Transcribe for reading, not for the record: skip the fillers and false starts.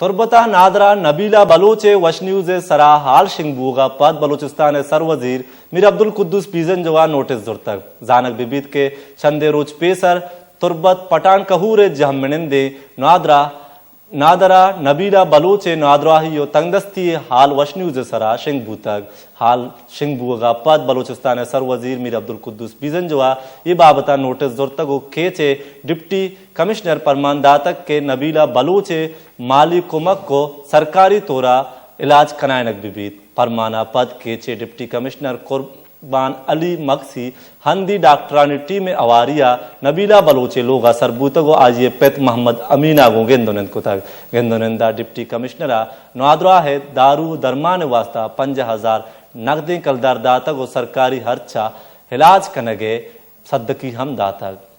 तुर्बता नादरा नबीला बलोचे वशन्यूज सरा हाल शिंगबूगा पद बलोचिस्तान सर वजीर मीर अब्दुल कुद्दूस पीजन जवा नोटिस जुर्तक जानक बिबीत के चंदे रोज पेसर तुर्बत पठान कहूर जहमिनदे नादरा नबीला बलोचे नादराही यो तंगदस्ती हाल वशन्यूज सरा शिंगबूतक हाल शिंगबूगा पद बलोचिस्तान सर वजीर मीर अब्दुल कुद्दूस पीजन जवा ये बाबता नोटिस जुर्तक केचे डिप्टी कमिश्नर परमान दातक के नबीला बलोचे माली कुमक को सरकारी तोरा इलाज कनायनक बिबीत परमाना पद केचे डिप्टी कमिश्नर कुर्बान अली मक्सी हंदी डॉक्टरानी टीम में अवारिया नबीला बलोचे लोगा सरबूतगो आज ये पेत मोहम्मद अमीना गो गेंदोनंद को तक गेंदोनंदा डिप्टी कमिश्नरा नवादरा है दारू दरमान वास्ता 5000 नकदी कलदार दातक सरकारी हर्चा इलाज कनगे सद्दकी हम दातक